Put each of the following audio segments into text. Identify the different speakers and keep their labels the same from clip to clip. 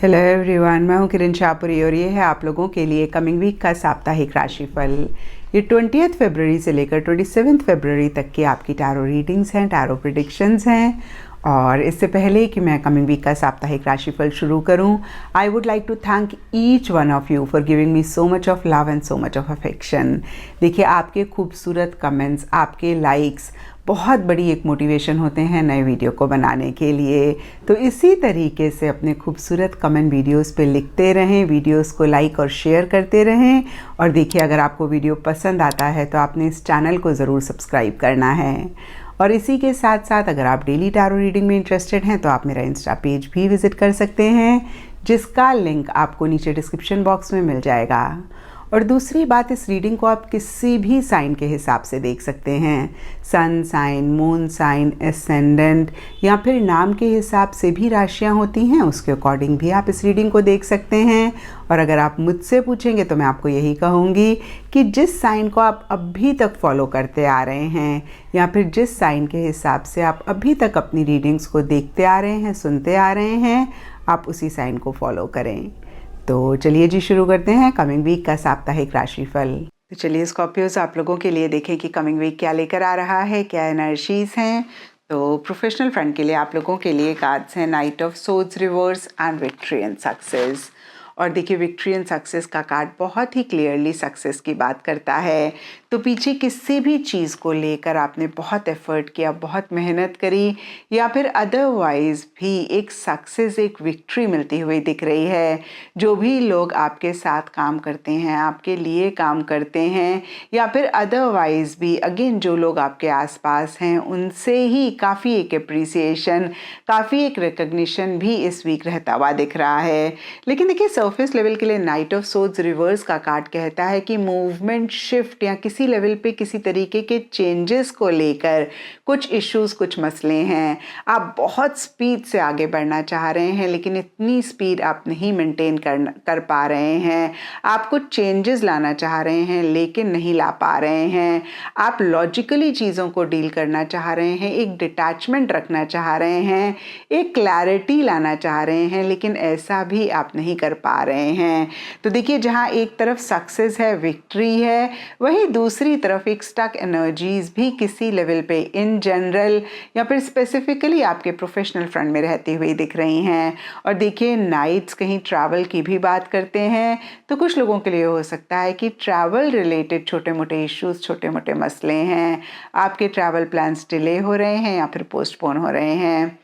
Speaker 1: Hello everyone, मैं हूं किरण शाहपुरी और ये है आप लोगों के लिए कमिंग वीक का साप्ताहिक राशिफल। ये 20 फरवरी से लेकर 27 फरवरी तक की आपकी टैरो रीडिंग्स हैं, टैरो प्रेडिक्शंस हैं। और इससे पहले कि मैं कमिंग वीक का साप्ताहिक राशिफल शुरू करूं, I would like to thank each one of you for giving me so much of love and so much of affection. देखिए, आपके खूबसूरत कमेंट्स, आपके लाइक्स बहुत बड़ी एक मोटिवेशन होते हैं नए वीडियो को बनाने के लिए। तो इसी तरीके से अपने खूबसूरत कमेंट वीडियोस पे लिखते रहें, वीडियोस को लाइक और शेयर करते रहें। और देखिए, अगर आपको वीडियो पसंद आता है तो आपने इस चैनल को ज़रूर सब्सक्राइब करना है। और इसी के साथ साथ अगर आप डेली टैरो रीडिंग में इंटरेस्टेड हैं तो आप मेरा इंस्टा पेज भी विज़िट कर सकते हैं, जिसका लिंक आपको नीचे डिस्क्रिप्शन बॉक्स में मिल जाएगा। और दूसरी बात, इस रीडिंग को आप किसी भी साइन के हिसाब से देख सकते हैं। Sun sign, moon sign, ascendant या फिर नाम के हिसाब से भी राशियां होती हैं, उसके अकॉर्डिंग भी आप इस रीडिंग को देख सकते हैं। और अगर आप मुझसे पूछेंगे तो मैं आपको यही कहूँगी कि जिस साइन को आप अभी तक फॉलो करते आ रहे हैं या फिर जिस साइन के हिसाब से आप अभी तक अपनी रीडिंग्स को देखते आ रहे हैं, सुनते आ रहे हैं, आप उसी साइन को फॉलो करें। तो चलिए जी, शुरू करते हैं कमिंग वीक का साप्ताहिक राशिफल। तो चलिए स्कॉर्पियोज, आप लोगों के लिए देखें कि कमिंग वीक क्या लेकर आ रहा है, क्या एनर्जीज हैं। तो प्रोफेशनल फ्रंट के लिए आप लोगों के लिए कार्ड्स हैं night of swords reverse and victory and success. और देखिए, विक्ट्री एंड सक्सेस का कार्ड बहुत ही क्लियरली सक्सेस की बात करता है। तो पीछे किसी भी चीज़ को लेकर आपने बहुत एफर्ट किया, बहुत मेहनत करी, या फिर अदरवाइज भी एक सक्सेस, एक विक्ट्री मिलती हुई दिख रही है। जो भी लोग आपके साथ काम करते हैं, आपके लिए काम करते हैं, या फिर अदरवाइज भी अगेन जो लोग आपके आसपास हैं, उनसे ही काफ़ी एक अप्रिसिएशन, काफ़ी एक रिकग्निशन भी इस वीक रहता हुआ दिख रहा है। लेकिन देखिए, सरफेस लेवल के लिए नाइट ऑफ सोर्ड्स रिवर्स का कार्ड कहता है कि मूवमेंट, शिफ्ट या किसी लेवल पे किसी तरीके के चेंजेस को लेकर कुछ इश्यूज, कुछ मसले हैं। आप बहुत स्पीड से आगे बढ़ना चाह रहे हैं, लेकिन इतनी स्पीड आप नहीं मेंटेन कर पा रहे हैं। आप कुछ चेंजेस लाना चाह रहे हैं, लेकिन नहीं ला पा रहे हैं। आप लॉजिकली चीज़ों को डील करना चाह रहे हैं, एक डिटैचमेंट रखना चाह रहे हैं, एक क्लैरिटी लाना चाह रहे हैं, लेकिन ऐसा भी आप नहीं कर पा रहे हैं। तो देखिए, जहाँ एक तरफ सक्सेस है, विक्ट्री है, वहीं दूसरी तरफ एक स्टक एनर्जीज भी किसी लेवल पे इन जनरल या फिर स्पेसिफिकली आपके प्रोफेशनल फ्रंट में रहती हुई दिख रही हैं। और देखिए, नाइट्स कहीं ट्रैवल की भी बात करते हैं, तो कुछ लोगों के लिए हो सकता है कि ट्रैवल रिलेटेड छोटे मोटे इश्यूज, छोटे मोटे मसले हैं। आपके ट्रैवल प्लान्स डिले हो रहे हैं या फिर पोस्टपोन हो रहे हैं।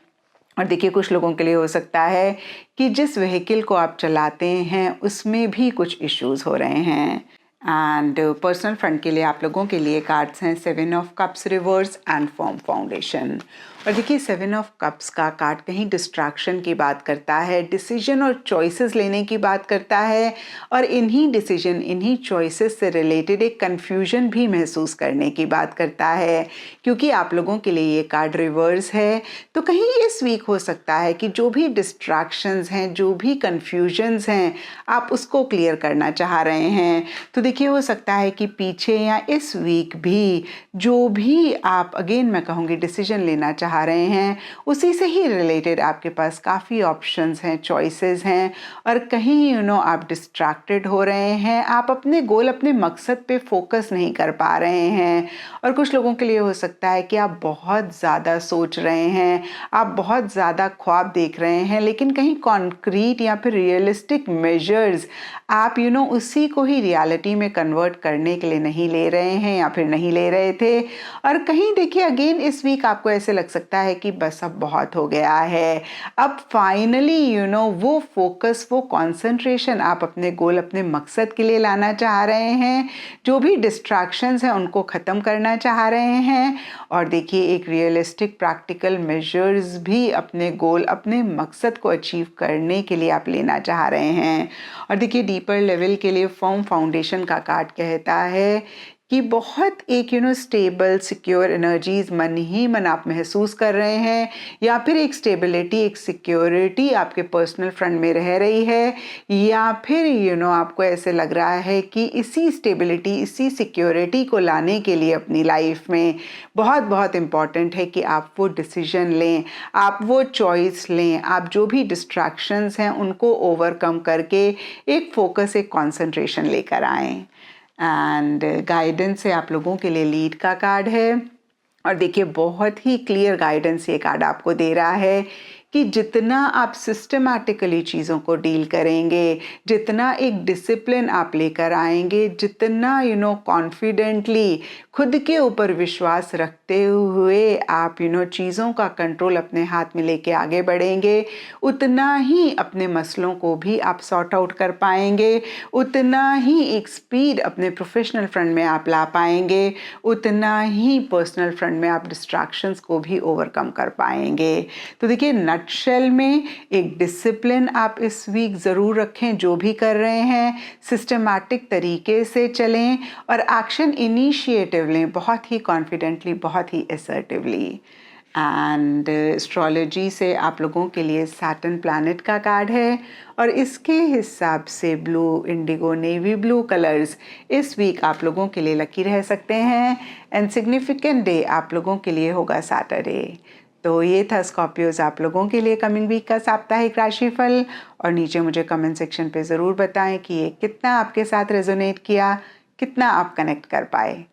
Speaker 1: और देखिए, कुछ लोगों के लिए हो सकता है कि जिस व्हीकल को आप चलाते हैं उसमें भी कुछ इश्यूज हो रहे हैं। एंड पर्सनल फ्रंट के लिए आप लोगों के लिए कार्ड्स हैं 7 of cups reverse and form foundation. और देखिए, 7 ऑफ कप्स का कार्ड कहीं डिस्ट्रैक्शन की बात करता है, डिसीजन और चॉइसेस लेने की बात करता है, और इन्हीं डिसीजन, इन्हीं चॉइसेस से रिलेटेड एक कन्फ्यूजन भी महसूस करने की बात करता है। क्योंकि आप लोगों के लिए ये कार्ड रिवर्स है, तो कहीं इस वीक हो सकता है कि जो भी डिस्ट्रैक्शंस हैं, जो भी कन्फ्यूजन्स हैं, आप उसको क्लियर करना चाह रहे हैं। तो देखिए, हो सकता है कि पीछे या इस वीक भी जो भी आप, अगेन मैं कहूँगी, डिसीजन लेना चाह रहे हैं, उसी से ही रिलेटेड आपके पास काफ़ी ऑप्शंस हैं, चॉइसेस हैं, और कहीं आप डिस्ट्रैक्टेड हो रहे हैं, आप अपने गोल, अपने मकसद पे फोकस नहीं कर पा रहे हैं। और कुछ लोगों के लिए हो सकता है कि आप बहुत ज़्यादा सोच रहे हैं, आप बहुत ज़्यादा ख्वाब देख रहे हैं, लेकिन कहीं कॉन्क्रीट या फिर रियलिस्टिक मेजर्स आप उसी को ही रियलिटी में कन्वर्ट करने के लिए नहीं ले रहे हैं या फिर नहीं ले रहे थे। और कहीं देखिए, अगेन इस वीक आपको ऐसे लग सकता है कि बस अब बहुत हो गया है, अब फाइनली वो फोकस, वो कंसंट्रेशन आप अपने गोल, अपने मकसद के लिए लाना चाह रहे हैं। जो भी डिस्ट्रैक्शंस हैं उनको ख़त्म करना चाह रहे हैं। और देखिए, एक रियलिस्टिक प्रैक्टिकल मेजर्स भी अपने गोल, अपने मकसद को अचीव करने के लिए आप लेना चाह रहे हैं। और देखिए, डीपर लेवल के लिए फर्म फाउंडेशन का कार्ड कहता है कि बहुत एक स्टेबल सिक्योर एनर्जीज मन ही मन आप महसूस कर रहे हैं, या फिर एक स्टेबिलिटी एक सिक्योरिटी आपके पर्सनल फ्रंट में रह रही है, या फिर आपको ऐसे लग रहा है कि इसी स्टेबिलिटी इसी सिक्योरिटी को लाने के लिए अपनी लाइफ में बहुत बहुत इम्पॉर्टेंट है कि आप वो डिसीजन लें, आप वो चॉइस लें, आप जो भी डिस्ट्रैक्शंस हैं उनको ओवरकम करके एक फोकस एक कंसंट्रेशन लेकर आएं। एंड गाइडेंस है आप लोगों के लिए लीड का कार्ड है, और देखिए बहुत ही क्लियर गाइडेंस ये कार्ड आपको दे रहा है कि जितना आप सिस्टमैटिकली चीज़ों को डील करेंगे, जितना एक डिसिप्लिन आप लेकर आएंगे, जितना कॉन्फिडेंटली खुद के ऊपर विश्वास रखते हुए आप चीज़ों का कंट्रोल अपने हाथ में लेके आगे बढ़ेंगे, उतना ही अपने मसलों को भी आप सॉर्ट आउट कर पाएंगे, उतना ही एक स्पीड अपने प्रोफेशनल फ्रंट में आप ला पाएंगे, उतना ही पर्सनल फ्रंट में आप डिस्ट्रैक्शंस को भी ओवरकम कर पाएंगे। तो देखिए नटशेल में एक डिसिप्लिन आप इस वीक ज़रूर रखें, जो भी कर रहे हैं सिस्टमैटिक तरीके से चलें और एक्शन इनिशिएटिव लें, बहुत ही कॉन्फिडेंटली, बहुत ही असर्टिवली। एंड एस्ट्रोलॉजी से आप लोगों के लिए सैटर्न प्लैनेट का कार्ड है, और इसके हिसाब से blue, Indigo, navy blue colours इस वीक आप लोगों के लिए लकी रह सकते हैं। एंड सिग्निफिकेंट डे आप लोगों के लिए होगा सैटरडे। तो ये था स्कॉर्पियोज आप लोगों के लिए कमिंग वीक का साप्ताहिक राशिफल, और नीचे मुझे कमेंट सेक्शन पे ज़रूर बताएं कि ये कितना आपके साथ रेजोनेट किया, कितना आप कनेक्ट कर पाए।